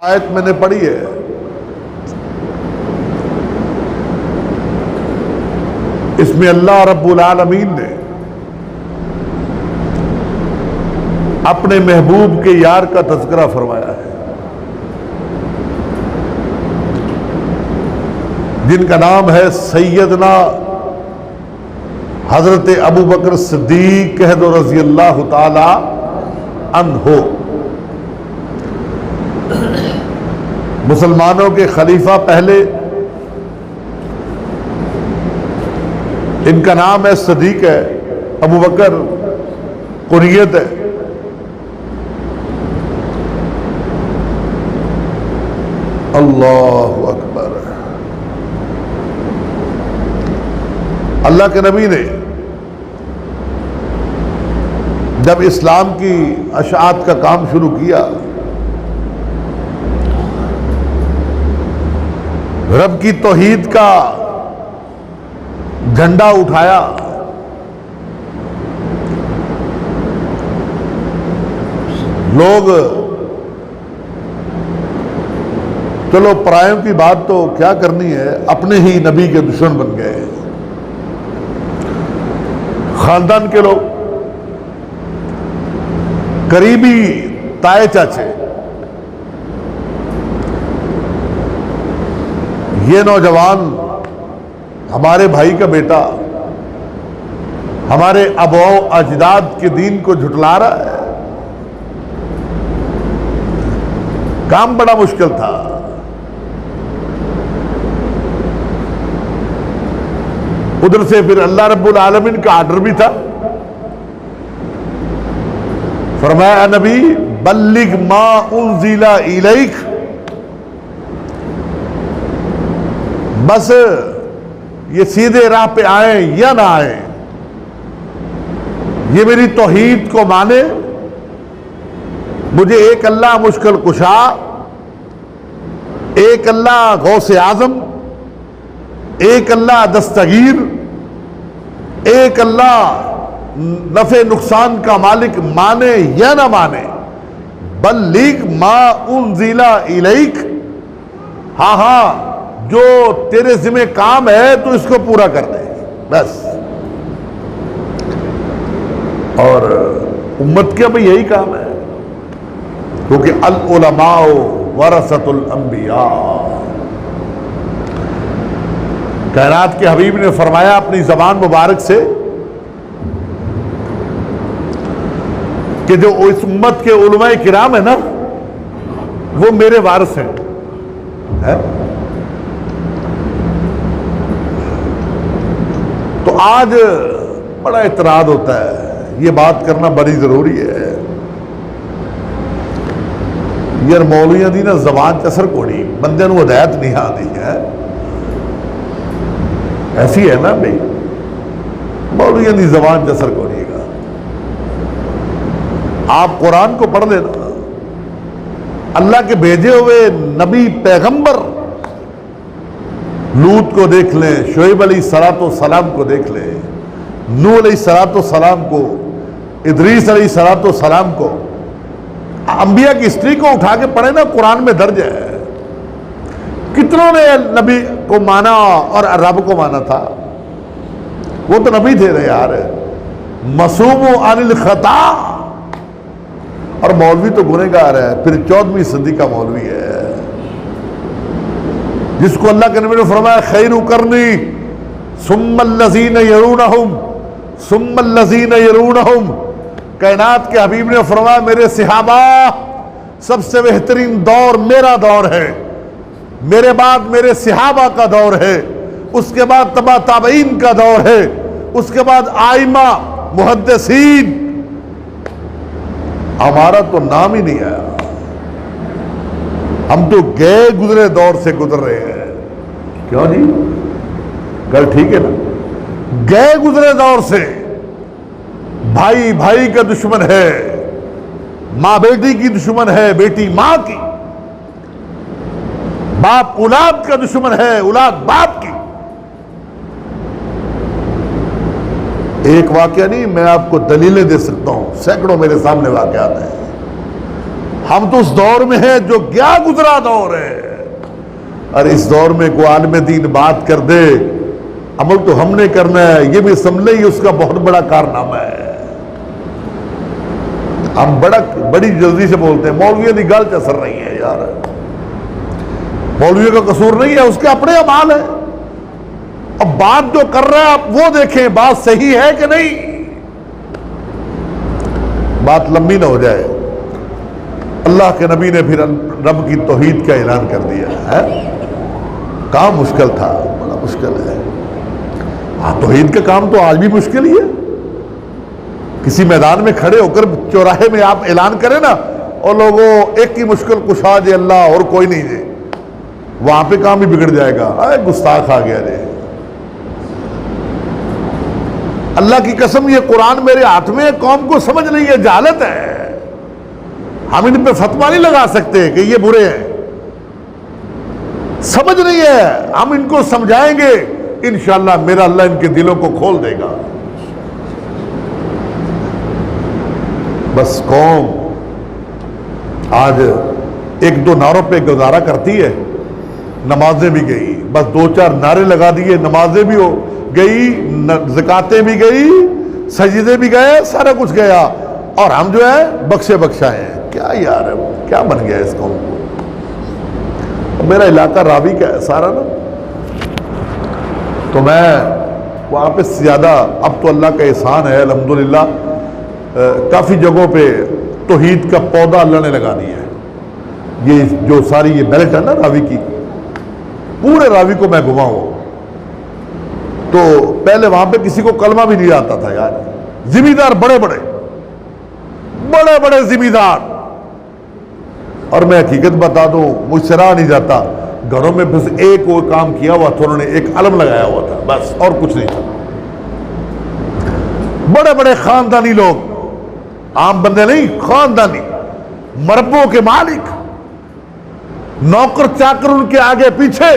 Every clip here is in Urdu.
آیت میں نے پڑھی ہے، اس میں اللہ رب العالمین نے اپنے محبوب کے یار کا تذکرہ فرمایا ہے، جن کا نام ہے سیدنا حضرت ابو بکر صدیق رضی اللہ تعالی عنہ، مسلمانوں کے خلیفہ پہلے۔ ان کا نام ہے صدیق ہے، ابو بکر کنیت ہے۔ اللہ اکبر۔ اللہ کے نبی نے جب اسلام کی اشاعت کا کام شروع کیا، رب کی توحید کا جھنڈا اٹھایا، لوگ چلو پرائیوں کی بات تو کیا کرنی ہے، اپنے ہی نبی کے دشمن بن گئے۔ خاندان کے لوگ، قریبی تائے چاچے، یہ نوجوان ہمارے بھائی کا بیٹا ہمارے آباؤ اجداد کے دین کو جھٹلا رہا ہے۔ کام بڑا مشکل تھا۔ ادھر سے پھر اللہ رب العالمین کا آرڈر بھی تھا، فرمایا نبی بلغ ما انزل الیک، بس یہ سیدھے راہ پہ آئیں یا نہ آئیں، یہ میری توحید کو مانے، مجھے ایک اللہ مشکل کشا، ایک اللہ غوث اعظم، ایک اللہ دستگیر، ایک اللہ نفع نقصان کا مالک مانے یا نہ مانے، بلغ ما انزل الیک، ہاں ہاں جو تیرے ذمہ کام ہے تو اس کو پورا کر دے بس۔ اور امت کا بھی یہی کام ہے، کیونکہ العلماء ورثۃ الانبیاء، کائنات کے حبیب نے فرمایا اپنی زبان مبارک سے کہ جو اس امت کے علماء کرام ہیں نا، وہ میرے وارث ہیں۔ تو آج بڑا اعتراض ہوتا ہے، یہ بات کرنا بڑی ضروری ہے۔ یار مولویاں دی نا زبان چسر کوڑی، بندے نو ہدایت نہیں آتی ہے، ایسی ہے نا بھائی، مولویاں دی زبان چسر کوڑی گا۔ آپ قرآن کو پڑھ لینا، اللہ کے بھیجے ہوئے نبی پیغمبر لوط کو دیکھ لیں، شعیب علیہ السلام کو دیکھ لیں، نوح علیہ السلام کو، ادریس علیہ السلام کو، انبیاء کی ہسٹری کو اٹھا کے پڑھیں نا، قرآن میں درج ہے کتنوں نے نبی کو مانا اور رب کو مانا تھا۔ وہ تو نبی تھے نا یار، معصوم عن الخطا، اور مولوی تو گنہگار ہے، پھر 14ویں صدی کا مولوی ہے جس کو اللہ کے نبی نے فرمایا خیر قرنی ثم الذین یلونہم ثم الذین یلونہم، کائنات کے حبیب نے فرمایا میرے صحابہ سب سے بہترین دور میرا دور ہے، میرے بعد میرے صحابہ کا دور ہے، اس کے بعد تبع تابعین کا دور ہے، اس کے بعد آئمہ محدثین۔ ہمارا تو نام ہی نہیں آیا، ہم تو گئے گزرے دور سے گزر رہے ہیں۔ کیوں جی؟ گل ٹھیک ہے نا؟ گئے گزرے دور سے، بھائی بھائی کا دشمن ہے، ماں بیٹی کی دشمن ہے، بیٹی ماں کی، باپ اولاد کا دشمن ہے، اولاد باپ کی۔ ایک واقعہ نہیں، میں آپ کو دلیلیں دے سکتا ہوں، سینکڑوں میرے سامنے واقعات ہیں۔ ہم تو اس دور میں ہیں جو کیا گزرا دور ہے، اور اس دور میں کوئی عالم دین بات کر دے، عمل تو ہم نے کرنا ہے، یہ بھی سمجھ لیں اس کا بہت بڑا کارنامہ ہے۔ ہم بڑی جلدی سے بولتے ہیں مولویوں کی گل چسر رہی ہے، یار مولویوں کا قصور نہیں ہے، اس کے اپنے اعمال ہیں۔ اب بات جو کر رہا ہے آپ وہ دیکھیں بات صحیح ہے کہ نہیں، بات لمبی نہ ہو جائے۔ اللہ کے نبی نے پھر رب کی توحید کا اعلان کر دیا ہے، کام مشکل تھا، بڑا مشکل ہے۔ ہاں توحید کا کام تو آج بھی مشکل ہی ہے۔ کسی میدان میں کھڑے ہو کر چوراہے میں آپ اعلان کریں نا، اور لوگوں ایک ہی مشکل کشا جے اللہ اور کوئی نہیں جے، وہاں پہ کام ہی بگڑ جائے گا، گستاخ آ گیا جے۔ اللہ کی قسم یہ قرآن میرے ہاتھ میں قوم کو سمجھ نہیں ہے، جہالت ہے۔ ہم ان پہ فتویٰ نہیں لگا سکتے کہ یہ برے ہیں، سمجھ نہیں ہے، ہم ان کو سمجھائیں گے انشاءاللہ میرا اللہ ان کے دلوں کو کھول دے گا۔ بس قوم آج ایک دو نعروں پہ گزارا کرتی ہے، نمازیں بھی گئی، بس دو چار نعرے لگا دیے، نمازیں بھی ہو گئی، زکاتیں بھی گئی، سجدے بھی گئے، سارا کچھ گیا، اور ہم جو ہے بخشے بخشائے ہیں۔ کیا یار ہے، کیا بن گیا اس قوم کو؟ میرا علاقہ راوی کا ہے سارا نا، تو میں وہاں پہ زیادہ، اب تو اللہ کا احسان ہے الحمدللہ، کافی جگہوں پہ توحید کا پودا اللہ نے لگا دیا ہے۔ یہ جو ساری یہ بیلٹ ہے نا راوی کی، پورے راوی کو میں گھما ہوں، تو پہلے وہاں پہ کسی کو کلمہ بھی نہیں آتا تھا یار، ذمہ دار بڑے بڑے ذمہ دار، اور میں حقیقت بتا دوں مجھ سے رہا نہیں جاتا، گھروں میں بس ایک وہ کام کیا ہوا تھا، انہوں نے ایک علم لگایا ہوا تھا بس، اور کچھ نہیں تھا۔ بڑے بڑے خاندانی لوگ، عام بندے نہیں، خاندانی، مربوں کے مالک، نوکر چاکر ان کے آگے پیچھے۔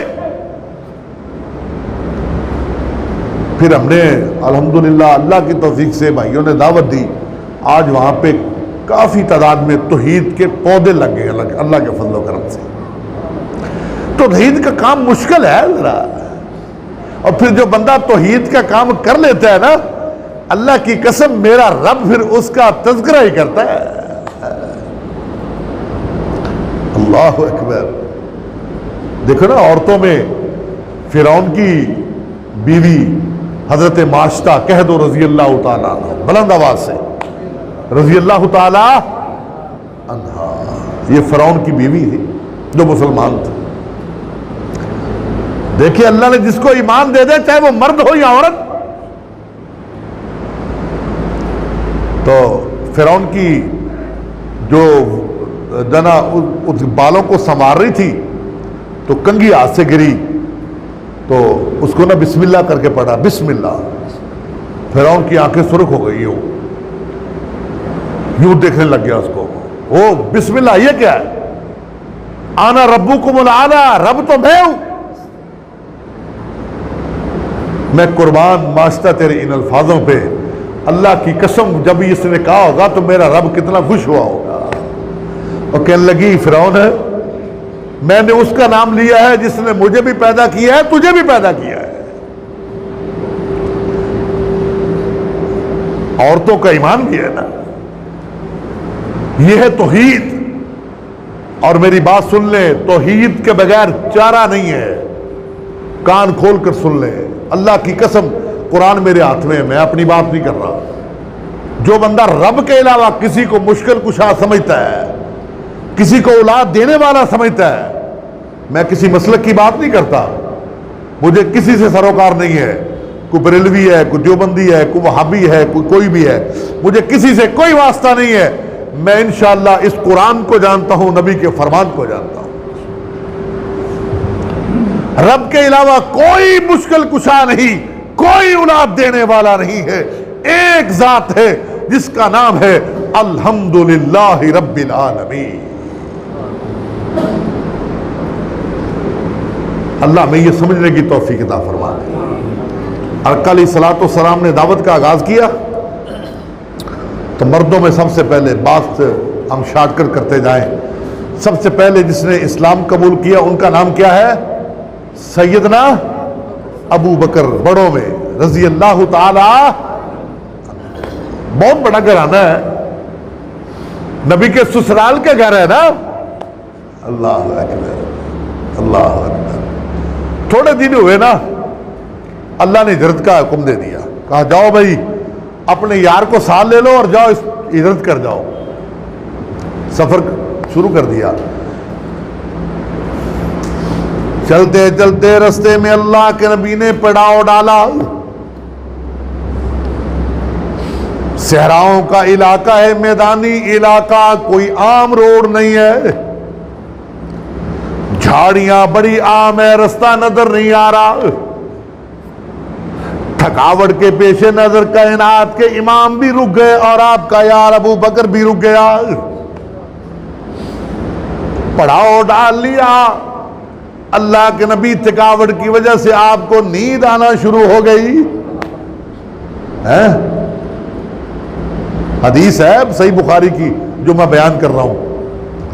پھر ہم نے الحمدللہ اللہ کی توفیق سے بھائیوں نے دعوت دی، آج وہاں پہ کافی تعداد میں توحید کے پودے لگ گئے اللہ کے فضل و کرم سے۔ تو توحید کا کام مشکل ہے ذرا، اور پھر جو بندہ توحید کا کام کر لیتا ہے نا، اللہ کی قسم میرا رب پھر اس کا تذکرہ ہی کرتا ہے۔ اللہ اکبر۔ دیکھو نا عورتوں میں فرعون کی بیوی حضرت ماشطہ، کہہ دو رضی اللہ تعالیٰ عنہ بلند آواز سے، رضی اللہ تعالیٰ عنہا، یہ فرعون کی بیوی تھی جو مسلمان تھی۔ دیکھیں اللہ نے جس کو ایمان دے دے، چاہے وہ مرد ہو یا عورت، تو فرعون کی جو جنا اس بالوں کو سنوار رہی تھی تو کنگھی ہاتھ سے گری، تو اس کو نا بسم اللہ کر کے پڑھا، بسم اللہ۔ فرعون کی آنکھیں سرخ ہو گئی، یوں دیکھنے لگ گیا اس کو، او بسم اللہ یہ کیا ہے؟ آنا ربکم الاعلی، رب تو میں ہوں۔ میں قربان ماشطہ تیرے ان الفاظوں پہ، اللہ کی قسم جب اس نے کہا ہوگا تو میرا رب کتنا خوش ہوا ہوگا۔ اور کہنے لگی فرعون ہے، میں نے اس کا نام لیا ہے جس نے مجھے بھی پیدا کیا ہے، تجھے بھی پیدا کیا ہے۔ عورتوں کا ایمان بھی ہے نا، یہ ہے توحید۔ اور میری بات سن لیں، توحید کے بغیر چارہ نہیں ہے، کان کھول کر سن لیں، اللہ کی قسم قرآن میرے ہاتھ میں ہے، میں اپنی بات نہیں کر رہا۔ جو بندہ رب کے علاوہ کسی کو مشکل کشا سمجھتا ہے، کسی کو اولاد دینے والا سمجھتا ہے، میں کسی مسلک کی بات نہیں کرتا، مجھے کسی سے سروکار نہیں ہے، کوئی بریلوی ہے، کوئی دیوبندی ہے، کوئی وہابی ہے، کوئی بھی ہے، مجھے کسی سے کوئی واسطہ نہیں ہے۔ میں انشاءاللہ اس قرآن کو جانتا ہوں، نبی کے فرمان کو جانتا ہوں۔ رب کے علاوہ کوئی مشکل کشا نہیں، کوئی اولاد دینے والا نہیں ہے، ایک ذات ہے جس کا نام ہے الحمدللہ رب العالمین۔ اللہ میں یہ سمجھنے کی توفیق عطا فرمائے۔ آقا علیہ الصلوۃ والسلام نے دعوت کا آغاز کیا تو مردوں میں سب سے پہلے بات ہم شارٹ کٹ کرتے جائیں. سب سے پہلے جس نے اسلام قبول کیا ان کا نام کیا ہے؟ سیدنا ابو بکر، بڑوں میں رضی اللہ تعالی. بہت بڑا گھرانہ ہے، نبی کے سسرال کے گھر ہے نا. اللہ اکبر، اللہ اکبر. تھوڑے دن ہوئے نا، اللہ نے ہجرت کا حکم دے دیا. کہا جاؤ بھائی اپنے یار کو ساتھ لے لو اور جاؤ ہجرت کر جاؤ. سفر شروع کر دیا. چلتے چلتے رستے میں اللہ کے نبی نے پڑاؤ ڈالا. صحراؤں کا علاقہ ہے، میدانی علاقہ، کوئی عام روڈ نہیں ہے. جھاڑیاں بڑی عام ہے، رستہ نظر نہیں آ رہا. تھکاوٹ کے پیش نظر کائنات کے امام بھی رک گئے اور آپ کا یار ابو بکر بھی رک گیا. پڑاؤ ڈال لیا. اللہ کے نبی تھکاوٹ کی وجہ سے آپ کو نیند آنا شروع ہو گئی. حدیث ہے صحیح بخاری کی جو میں بیان کر رہا ہوں.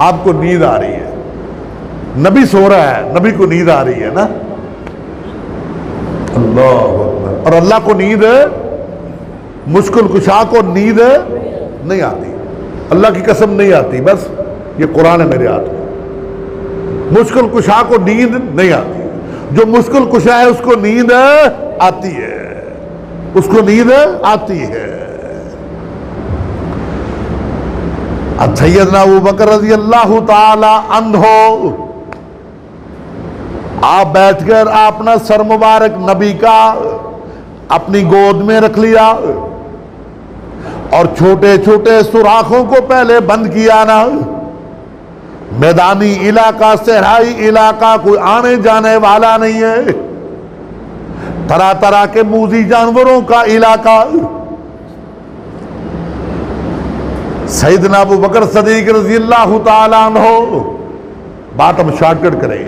آپ کو نیند آ رہی ہے، نبی سو رہا ہے، نبی کو نیند آ رہی ہے نا. اللہ اکبر. اور اللہ کو نیند ہے، مشکل کشا کو نیند نہیں آتی. اللہ کی قسم نہیں آتی، بس یہ قرآن ہے میرے ہاتھ میں. مشکل کشا کو نیند نہیں آتی. جو مشکل کشا ہے اس کو نیند آتی ہے، اس کو نیند آتی ہے. سیدنا ابو بکر رضی اللہ تعالی عنہ آپ بیٹھ کر اپنا سر مبارک نبی کا اپنی گود میں رکھ لیا اور چھوٹے چھوٹے سوراخوں کو پہلے بند کیا نا. میدانی علاقہ، صحرائی علاقہ، کوئی آنے جانے والا نہیں ہے. طرح طرح کے موذی جانوروں کا علاقہ. سیدنا ابو بکر صدیق رضی اللہ تعالیٰ عنہ، بات ہم شارٹ کٹ کریں،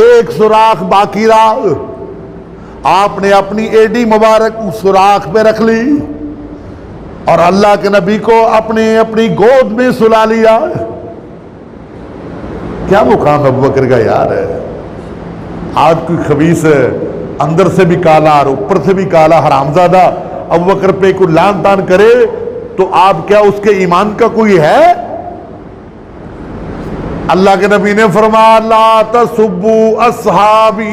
ایک سوراخ باقی رہا. آپ نے اپنی ایڈی مبارک اس سوراخ پہ رکھ لی اور اللہ کے نبی کو اپنی گود میں سلا لیا. کیا مقام ابو بکر کا یار ہے. آج کوئی خبیث ہے، اندر سے بھی کالا اور اوپر سے بھی کالا حرامزادہ ابو بکر پہ کوئی لان تان کرے تو آپ کیا اس کے ایمان کا کوئی ہے؟ اللہ کے نبی نے فرمایا لا تسبوا اصحابی،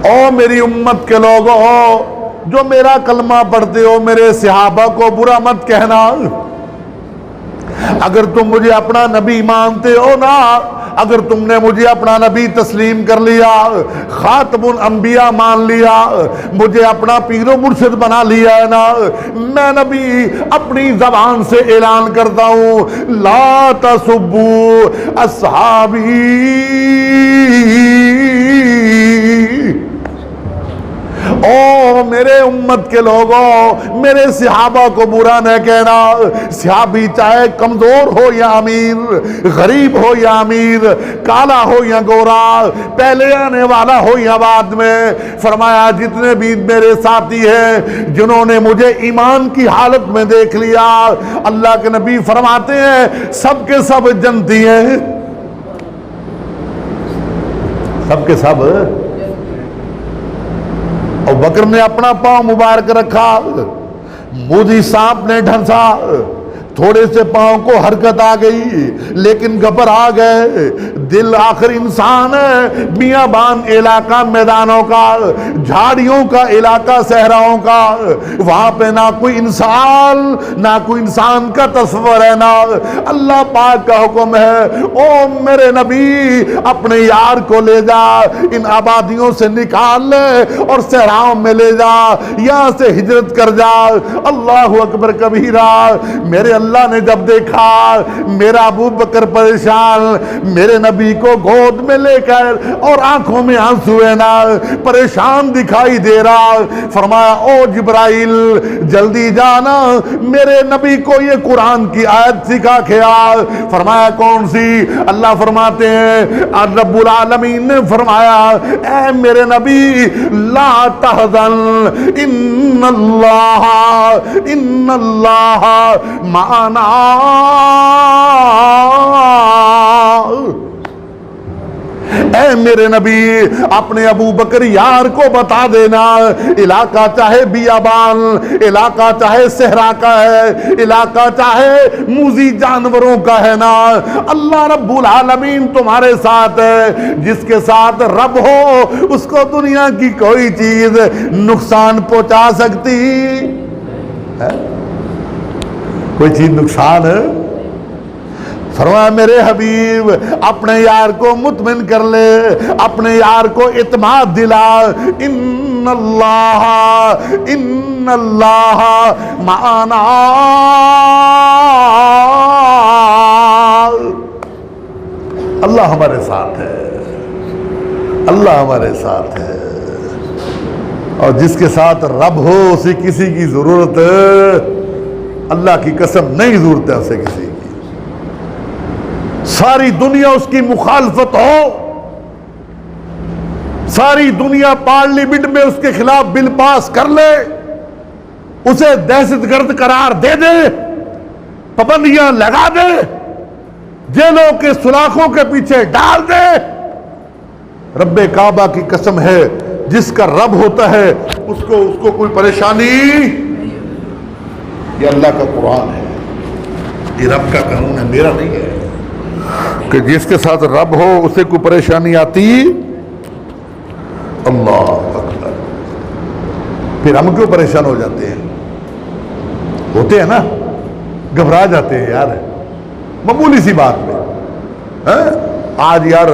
او میری امت کے لوگوں جو میرا کلمہ پڑھتے ہو، میرے صحابہ کو برا مت کہنا. اگر تم مجھے اپنا نبی مانتے ہو نا، اگر تم نے مجھے اپنا نبی تسلیم کر لیا، خاتم الانبیاء مان لیا، مجھے اپنا پیر و مرشد بنا لیا ہے نا، میں نبی اپنی زبان سے اعلان کرتا ہوں لا تسبوا اصحابی، او میرے امت کے لوگوں میرے صحابہ کو برا نہ کہنا. صحابی چاہے کمزور ہو یا امیر، غریب ہو یا امیر، کالا ہو یا گورا، پہلے آنے والا ہو یا بعد میں. فرمایا جتنے بھی میرے ساتھی ہیں جنہوں نے مجھے ایمان کی حالت میں دیکھ لیا، اللہ کے نبی فرماتے ہیں سب کے سب جنتی ہیں. سب کے سب. اور بکر نے اپنا پاؤں مبارک رکھا، موذی سانپ نے ڈھنسا، تھوڑے سے پاؤں کو حرکت آ گئی لیکن گھبرا گئے. دل آخر انسان ہے، بیابان علاقہ، میدانوں کا، جھاڑیوں کا علاقہ، صحراؤں کا، وہاں پہ نہ کوئی انسان، نہ کوئی انسان کا تصور ہے، نہ اللہ پاک کا حکم ہے او میرے نبی اپنے یار کو لے جا، ان آبادیوں سے نکال لے اور صحراؤں میں لے جا، یہاں سے ہجرت کر جا. اللہ اکبر کبیرہ. میرے اللہ اللہ نے جب دیکھا میرا ابو بکر پریشان میرے نبی کو گود میں لے کر اور آنکھوں میں آنسو ہے نا پریشان دکھائی دے رہا، فرمایا او جبرائیل جلدی جانا میرے نبی کو یہ قرآن کی آیت سکھا کے آ۔ فرمایا کون سی؟ اللہ فرماتے ہیں رب العالمین نے فرمایا اے میرے نبی لا تحزن ان اللہ معنا۔ اے میرے نبی اپنے ابو بکر یار کو بتا دینا علاقہ چاہے بیابان، علاقہ چاہے صحرا کا ہے، علاقہ چاہے موذی جانوروں کا ہے نا، اللہ رب العالمین تمہارے ساتھ ہے۔ جس کے ساتھ رب ہو اس کو دنیا کی کوئی چیز نقصان پہنچا سکتی ہے؟ کوئی چیز نقصان ہے؟ فرمایا میرے حبیب اپنے یار کو مطمئن کر لے، اپنے یار کو اعتماد دلا، ان اللہ معنا، اللہ ہمارے ساتھ ہے، اللہ ہمارے ساتھ ہے۔ اور جس کے ساتھ رب ہو اسے کسی کی ضرورت اللہ کی قسم نہیں ضرورت ہے اسے کسی کی، ساری دنیا اس کی مخالفت ہو، ساری دنیا پارلیمنٹ میں اس کے خلاف بل پاس کر لے، اسے دہشت گرد قرار دے دے، پابندیاں لگا دے، جیلوں کے سلاخوں کے پیچھے ڈال دے، رب کعبہ کی قسم ہے جس کا رب ہوتا ہے اس کو کوئی پریشانی، یہ اللہ کا قرآن ہے، یہ رب کا قانون ہے، میرا نہیں ہے کہ جس کے ساتھ رب ہو اسے کوئی پریشانی آتی۔ اللہ اکبر۔ پھر ہم کیوں پریشان ہو جاتے ہیں؟ ہوتے ہیں نا، گھبرا جاتے ہیں یار معمولی سی بات میں، آج یار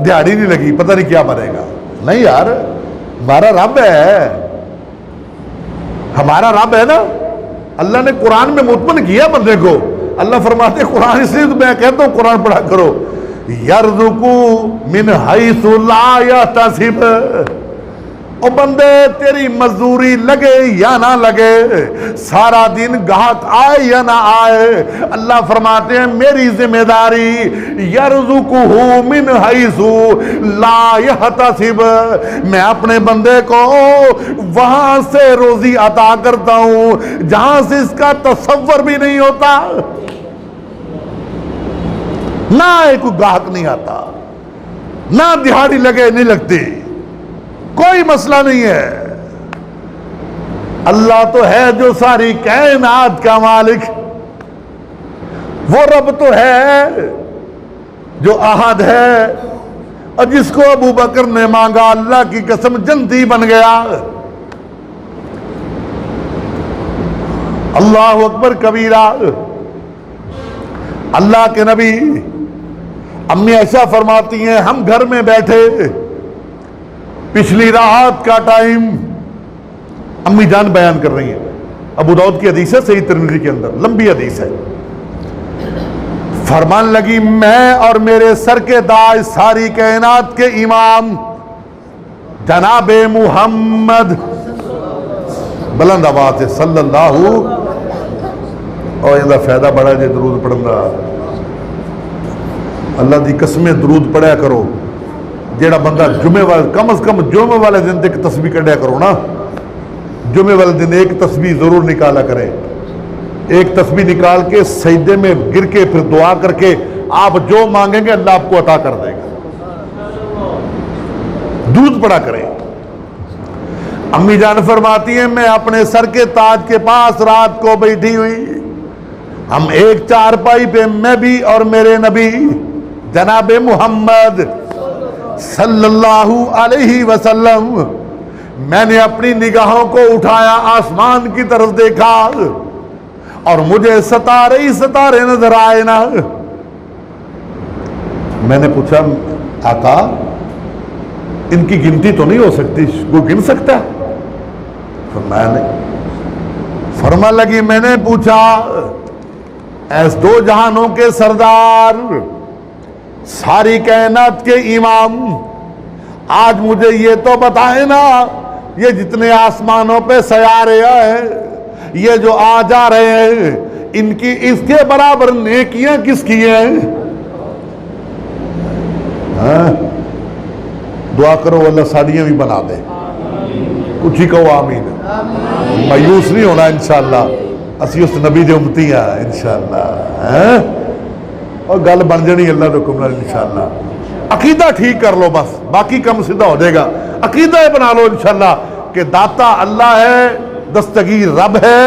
دیہڑی نہیں لگی پتہ نہیں کیا بنے گا۔ نہیں یار ہمارا رب ہے، ہمارا رب ہے نا، اللہ نے قرآن میں مطمئن کیا بندے کو۔ اللہ فرماتے قرآن، اس لیے تو میں کہتا ہوں قرآن پڑھا کرو، یرزقو من حیث لا یحتسب۔ او بندے تیری مزدوری لگے یا نہ لگے، سارا دن گاہک آئے یا نہ آئے، اللہ فرماتے ہیں میری ذمہ داری یرزقہ من حیث لا یحتسب، میں اپنے بندے کو وہاں سے روزی عطا کرتا ہوں جہاں سے اس کا تصور بھی نہیں ہوتا۔ نہ کوئی گاہک نہیں آتا، نہ دہاڑی لگے نہیں لگتی، کوئی مسئلہ نہیں ہے۔ اللہ تو ہے جو ساری کائنات کا مالک، وہ رب تو ہے جو احد ہے، اور جس کو ابو بکر نے مانگا اللہ کی قسم جنتی بن گیا۔ اللہ اکبر کبیرہ۔ اللہ کے نبی امی عائشہ فرماتی ہیں ہم گھر میں بیٹھے، پچھلی رات کا ٹائم، امی جان بیان کر رہی ہیں، ابو داؤد کی حدیث ہے، صحیح ترمذی کے اندر لمبی حدیث ہے، فرمان لگی میں اور میرے سر کے تاج ساری کائنات کے امام جناب محمد، بلند آواز سے صلی اللہ، اور یہ فائدہ بڑا جے درود پڑھنا، اللہ دی قسمیں درود پڑھیا کرو، جیڑا بندہ جمعے والے کم از کم جمعے والے دن تک تسبیح کڈیا کرو نا، جمعے والے دن ایک تسبیح ضرور نکالا کرے، ایک تسبیح نکال کے سجدے میں گر کے پھر دعا کر کے آپ جو مانگیں گے اللہ آپ کو عطا کر دے گا، درود پڑھا کرے۔ امی جان فرماتی ہیں میں اپنے سر کے تاج کے پاس رات کو بیٹھی ہوئی، ہم ایک چارپائی پہ میں بھی اور میرے نبی جناب محمد صلی اللہ علیہ وسلم، میں نے اپنی نگاہوں کو اٹھایا آسمان کی طرف دیکھا اور مجھے ستارے ہی ستارے نظر آئے نا۔ میں نے پوچھا آقا ان کی گنتی تو نہیں ہو سکتی، کوئی گن سکتا ہے؟ فرمایا نہیں۔ فرما لگی میں نے پوچھا ایس دو جہانوں کے سردار، ساری کائنات کے امام، آج مجھے یہ تو بتائیں نا، یہ جتنے آسمانوں پہ سیارے ہیں، یہ جو آ جا رہے ہیں، ان کی اس کے برابر نیکیاں کس کی ہیں؟ دعا کرو اللہ ساڑیاں بھی بنا دے، کچھ ہی کہو آمین۔ مایوس نہیں ہونا انشاءاللہ، اسی اس نبی دے امتی ہیں انشاءاللہ، اور گل بن جانی اللہ دے حکم نال انشاءاللہ۔ عقیدہ ٹھیک کر لو بس، باقی کم سیدھا ہو جائے گا۔ عقیدہ بنا لو انشاءاللہ کہ داتا اللہ ہے، دستگیر رب ہے،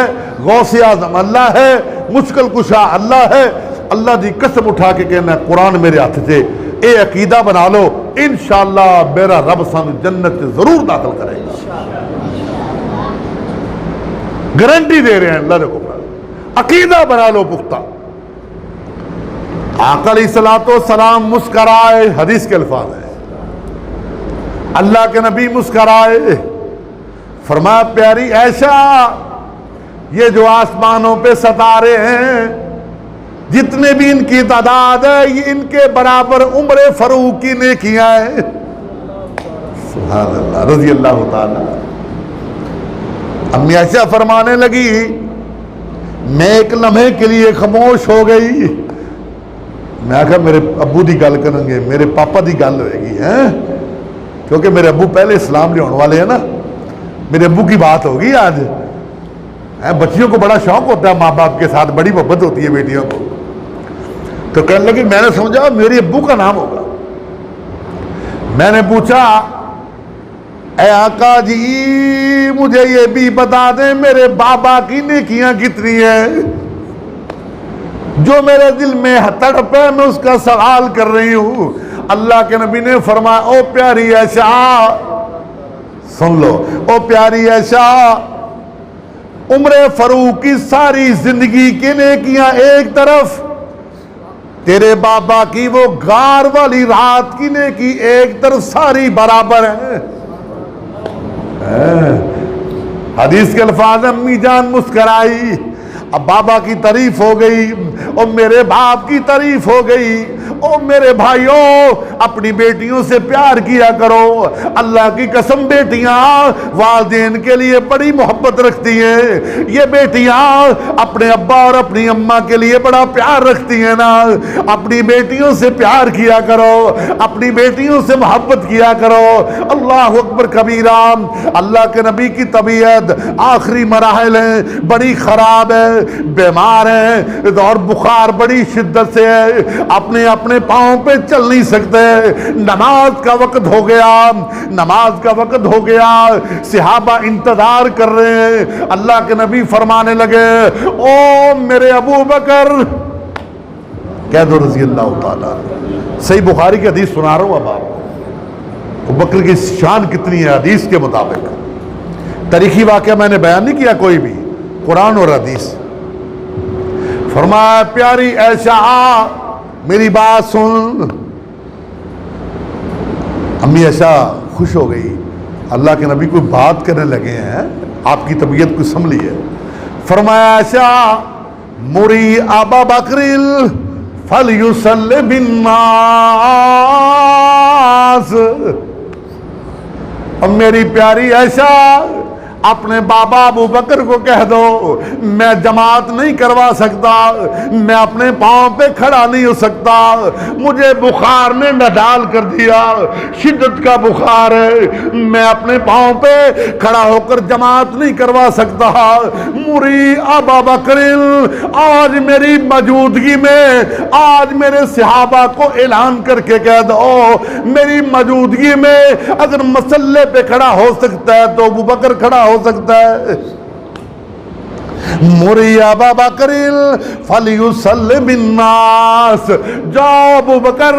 غوث اعظم اللہ ہے، مشکل کشا اللہ ہے۔ اللہ دی قسم اٹھا کے کہنا قرآن میرے ہاتھ سے، اے عقیدہ بنا لو، انشاءاللہ میرا رب سانو جنت سے ضرور داخل کرے گا، گارنٹی دے رہے ہیں اللہ نے حکم۔ عقیدہ بنا لو پختہ۔ آقا علیہ الصلوۃ والسلام مسکرائے، حدیث کے الفاظ ہیں، اللہ کے نبی مسکرائے، فرمایا پیاری عائشہ، یہ جو آسمانوں پہ ستارے ہیں، جتنے بھی ان کی تعداد ہے، یہ ان کے برابر عمر فاروق کی نیکیاں ہیں۔ سبحان اللہ، رضی اللہ تعالی۔ امی عائشہ فرمانے لگی، میں ایک لمحے کے لیے خاموش ہو گئی، میں کہا میرے ابو دی گل کریں گے، میرے پاپا دی گل ہوئے گی، کیونکہ میرے ابو پہلے اسلام لے ہونے والے ہیں نا، میرے ابو کی بات ہوگی آج۔ بچیوں کو بڑا شوق ہوتا ہے، ماں باپ کے ساتھ بڑی محبت ہوتی ہے بیٹیوں کو، تو کہنے لگی میں نے سمجھا میرے ابو کا نام ہوگا۔ میں نے پوچھا اے آقا جی مجھے یہ بھی بتا دیں میرے بابا کی نیکیاں کتنی ہیں، جو میرے دل میں تڑپ ہے میں اس کا سوال کر رہی ہوں۔ اللہ کے نبی نے فرمایا او پیاری عائشہ سن لو، او پیاری عائشہ، عمر فاروق کی ساری زندگی کی نیکیاں ایک طرف، تیرے بابا کی وہ غار والی رات کی نیکی ایک طرف، ساری برابر ہیں۔ حدیث کے الفاظ، امی جان مسکرائی، اب بابا کی تعریف ہو گئی اور میرے باپ کی تعریف ہو گئی۔ او میرے بھائیوں، اپنی بیٹیوں سے پیار کیا کرو، اللہ کی قسم بیٹیاں والدین کے لیے بڑی محبت رکھتی ہیں، یہ بیٹیاں اپنے ابا اور اپنی اماں کے لیے بڑا پیار رکھتی ہیں نا، اپنی بیٹیوں سے پیار کیا کرو، اپنی بیٹیوں سے محبت کیا کرو۔ اللہ اکبر کبیرہ۔ اللہ کے نبی کی طبیعت آخری مراحل ہیں، بڑی خراب ہے، بیمار ہیں اور بخار بڑی شدت سے ہے، اپنے پاؤں پہ چل نہیں سکتے، نماز کا وقت ہو گیا، نماز کا وقت ہو گیا، صحابہ انتظار کر رہے ہیں۔ اللہ کے نبی فرمانے لگے او میرے ابو بکر، کہہ دو رضی اللہ تعالیٰ۔ صحیح بخاری کی حدیث سنا رہا ہوں اب آپ کو، ابو بکر کی شان کتنی ہے حدیث کے مطابق۔ تاریخی واقعہ میں نے بیان نہیں کیا کوئی بھی، قرآن اور حدیث۔ فرمایا پیاری عائشہ میری بات سن۔ امی عائشہ خوش ہو گئی، اللہ کے نبی کوئی بات کرنے لگے ہیں، آپ کی طبیعت کو سنبھلی ہے۔ فرمایا عائشہ مری ابا بکر فلیصلی بالناس، اور میری پیاری عائشہ اپنے بابا ابو بکر کو کہہ دو میں جماعت نہیں کروا سکتا، میں اپنے پاؤں پہ کھڑا نہیں ہو سکتا، مجھے بخار نے نڈال کر دیا، شدت کا بخار ہے، میں اپنے پاؤں پہ کھڑا ہو کر جماعت نہیں کروا سکتا۔ مری ابا بکر، آج میری موجودگی میں، آج میرے صحابہ کو اعلان کر کے کہہ دو میری موجودگی میں اگر مسلح پہ کھڑا ہو سکتا ہے تو ابو بکر کھڑا ہو سکتا ہے۔ مری ابا بکر فلیصلی بالناس، جاؤ ابو بکر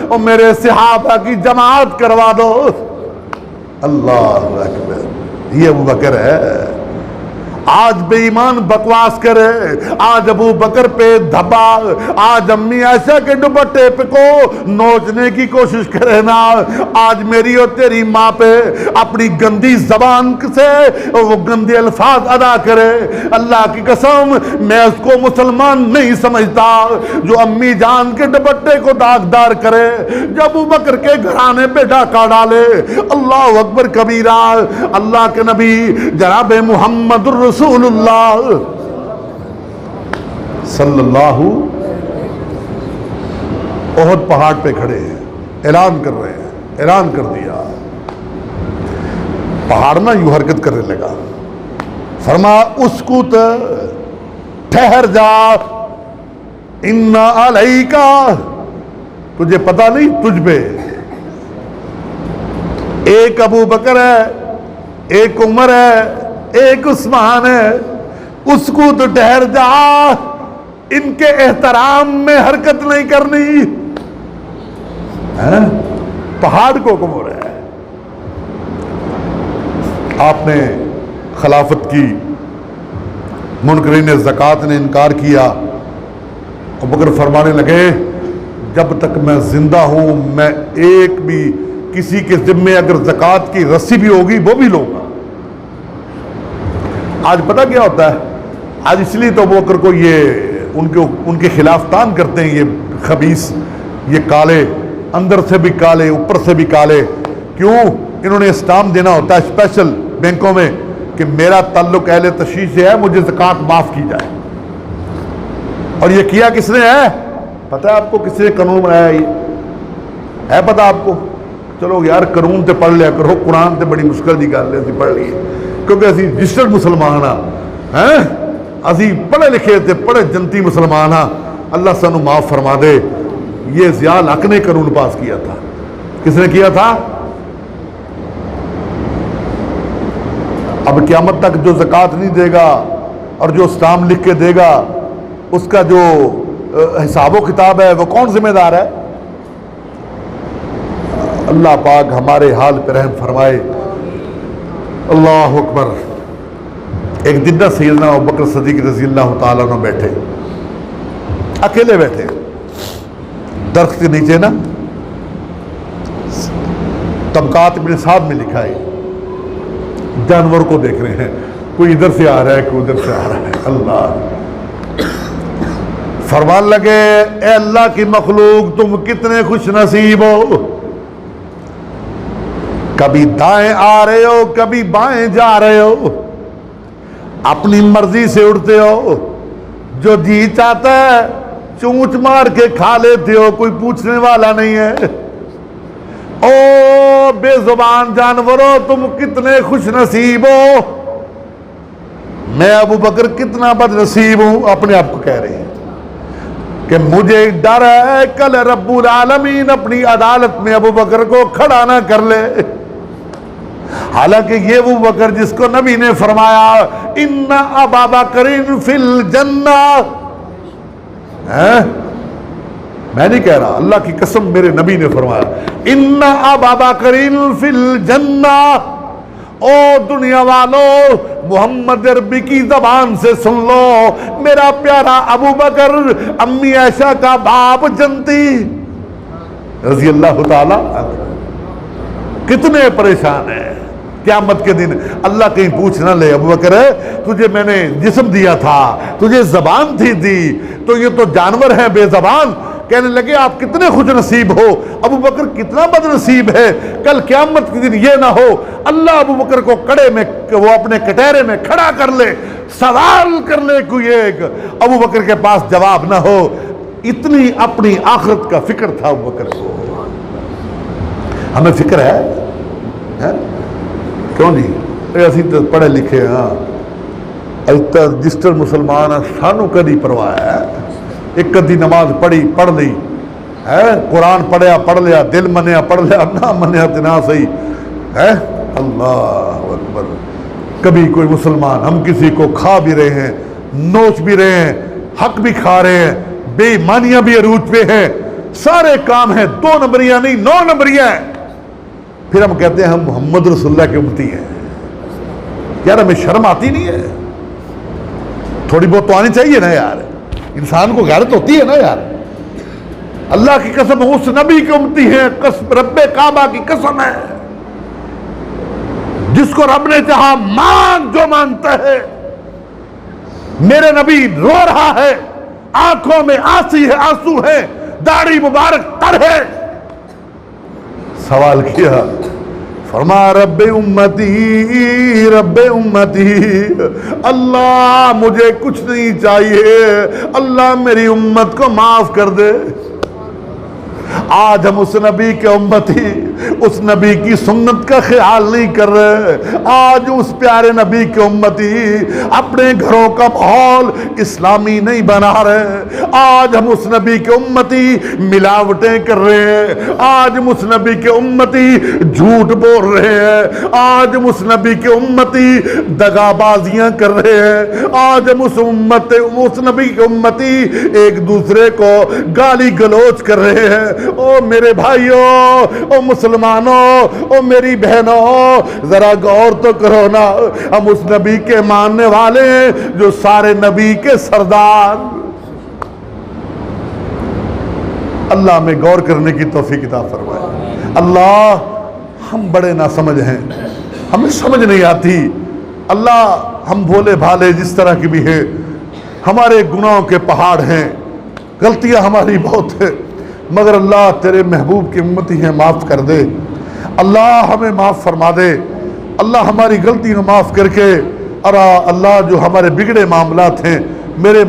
اور میرے صحابہ کی جماعت کروا دو۔ اللہ اکبر، یہ ابو بکر ہے۔ آج بے ایمان بکواس کرے، آج ابو بکر پہ دھبا، آج امی عائشہ کے دوپٹے پہ کو نوچنے کی کوشش کرے نا، آج میری اور تیری ماں پہ اپنی گندی زبان سے وہ گندے الفاظ ادا کرے، اللہ کی قسم میں اس کو مسلمان نہیں سمجھتا جو امی جان کے دوپٹے کو داغدار کرے، جو ابو بکر کے گھرانے پہ ڈاکہ ڈالے۔ اللہ اکبر کبیرہ۔ اللہ کے نبی جناب محمد رسول اللہ صلی اللہ احد پہاڑ پہ کھڑے ہیں، اعلان کر رہے ہیں، اعلان کر دیا۔ پہاڑ نہ یوں حرکت کرنے لگا، فرما اسکت، ٹھہر جا، ان علیکا، تجھے پتا نہیں تجھ پہ ایک ابو بکر ہے، ایک عمر ہے، ایک عثمان ہے، اس کو تو ٹھہر جا، ان کے احترام میں حرکت نہیں کرنی۔ پہاڑ کو حکم ہو رہا ہے۔ آپ نے خلافت کی، منکرین زکوٰۃ نے انکار کیا، ابو بکر فرمانے لگے جب تک میں زندہ ہوں میں ایک بھی کسی کے ذمے اگر زکوٰۃ کی رسی بھی ہوگی وہ بھی لوں گا۔ آج پتہ کیا ہوتا ہے؟ آج اس لیے تو ابو بکر کو یہ ان کے خلاف تان کرتے ہیں، یہ خبیث، یہ کالے، اندر سے بھی کالے اوپر سے بھی کالے۔ کیوں؟ انہوں نے اسٹامپ دینا ہوتا ہے اسپیشل بینکوں میں کہ میرا تعلق اہل تشیع سے ہے، مجھے زکوٰۃ معاف کی جائے۔ اور یہ کیا کس نے ہے؟ پتہ ہے آپ کو کس نے قانون بنایا؟ یہ ہے پتہ آپ کو؟ چلو یار قانون تے پڑھ لیا کرو، قرآن تے بڑی مشکل دی گل ہے، اسی پڑھ لیے کیونکہ اسی رجسٹرڈ مسلمان ہاں، اسی پڑھے لکھے تے پڑھے جنتی مسلمان ہاں، اللہ سانو معاف فرما دے۔ یہ ضیاء الحق نے قانون پاس کیا تھا۔ کس نے کیا تھا؟ اب قیامت تک جو زکوٰۃ نہیں دے گا اور جو اسٹامپ لکھ کے دے گا اس کا جو حساب و کتاب ہے وہ کون ذمہ دار ہے؟ اللہ پاک ہمارے حال پہ رحم فرمائے۔ اللہ اکبر۔ ایک دن سیدنا ابوبکر صدیق رضی اللہ تعالیٰ عنہ بیٹھے، اکیلے بیٹھے درخت کے نیچے نا، طبقات ابن سعد میں لکھا ہے، جانور کو دیکھ رہے ہیں، کوئی ادھر سے آ رہا ہے کوئی ادھر سے آ رہا ہے۔ اللہ فرمان لگے اے اللہ کی مخلوق تم کتنے خوش نصیب ہو، کبھی دائیں آ رہے ہو کبھی بائیں جا رہے ہو، اپنی مرضی سے اڑتے ہو، جو جی چاہتا ہے چونچ مار کے کھا لیتے ہو، کوئی پوچھنے والا نہیں ہے۔ او بے زبان جانوروں تم کتنے خوش نصیب ہو، میں ابو بکر کتنا بد نصیب ہوں، اپنے آپ کو کہہ رہے ہیں کہ مجھے ڈر ہے کل رب العالمین اپنی عدالت میں ابو بکر کو کھڑا نہ کر لے۔ حالانکہ یہ ابو بکر جس کو نبی نے فرمایا ان ابا بکر فی الجنہ، میں نہیں کہہ رہا، اللہ کی قسم میرے نبی نے فرمایا ان ابا بکر فی الجنہ۔ او دنیا والو محمد عربی کی زبان سے سن لو، میرا پیارا ابو بکر امی عائشہ کا باپ جنتی رضی اللہ تعالی عنہ۔ کتنے پریشان ہیں قیامت کے دن، اللہ کہیں پوچھ نہ لے ابو بکر تجھے میں نے جسم دیا تھا، تجھے زبان تھی دی، تو یہ تو جانور ہیں بے زبان۔ کہنے لگے آپ کتنے خوش نصیب ہو، ابو بکر کتنا بد نصیب ہے، کل قیامت کے دن یہ نہ ہو اللہ ابو بکر کو کڑے میں وہ اپنے کٹہرے میں کھڑا کر لے، سوال کر لے کوئی ایک، ابو بکر کے پاس جواب نہ ہو۔ اتنی اپنی آخرت کا فکر تھا ابو بکر کو۔ ہمیں فکر ہے کیوں جی؟ اسی تو پڑھے لکھے ہاں، رجسٹر مسلمان سانو کدی پرواہ ہے، ایک کدی نماز پڑھ لی ہے، قرآن پڑھ لیا، دل منیا پڑھ لیا، نہ منیا تو نہ صحیح ہے۔ اللہ اکبر۔ کبھی کوئی مسلمان ہم کسی کو کھا بھی رہے ہیں، نوچ بھی رہے ہیں، حق بھی کھا رہے ہیں، بے ایمانیاں بھی عروج پہ ہیں، سارے کام ہیں، 2 نمبریاں نہیں 9 نمبریاں ہیں، پھر ہم کہتے ہیں ہم محمد رسول اللہ کے امتی ہیں۔ یار ہمیں شرم آتی نہیں ہے؟ تھوڑی بہت تو آنی چاہیے نا یار، انسان کو غیرت ہوتی ہے نا یار۔ اللہ کی قسم اس نبی کی امتی ہے، قسم رب کعبہ کی قسم ہے، جس کو رب نے چاہا مانگ جو مانگتا ہے۔ میرے نبی رو رہا ہے، آنکھوں میں آنسو ہے، داڑھی مبارک تر ہے۔ سوال کیا، فرمایا رب امتی رب امتی، اللہ مجھے کچھ نہیں چاہیے، اللہ میری امت کو معاف کر دے۔ آج ہم اس نبی کے امتی، اس نبی کی سنت کا خیال نہیں کر رہے۔ آج اس پیارے نبی کے امتی اپنے گھروں کا ماحول اسلامی نہیں بنا رہے۔ آج ہم اس نبی کے امتی ملاوٹیں کر رہے ہیں۔ آج ہم اس نبی کے امتی جھوٹ بول رہے ہیں۔ آج ہم اس نبی کے امتی دغا بازیاں کر رہے ہیں۔ آج ہم اس نبی کے امتی ایک دوسرے کو گالی گلوچ کر رہے ہیں۔ او میرے بھائیوں، او مسلمانوں، او میری بہنوں، ذرا غور تو کرو نا، ہم اس نبی کے ماننے والے ہیں جو سارے نبی کے سردار۔ اللہ میں غور کرنے کی توفیق عطا فرمائے۔ اللہ، ہم بڑے ناسمجھ ہیں، ہمیں سمجھ نہیں آتی۔ اللہ، ہم بھولے بھالے جس طرح کی بھی ہیں، ہمارے گناہوں کے پہاڑ ہیں، غلطیاں ہماری بہت ہیں، مگر اللہ تیرے محبوب کی امتی ہیں، معاف کر دے۔ اللہ ہمیں معاف فرما دے۔ اللہ ہماری غلطی کو معاف کر کے، اللہ جو ہمارے بگڑے معاملات ہیں، میرے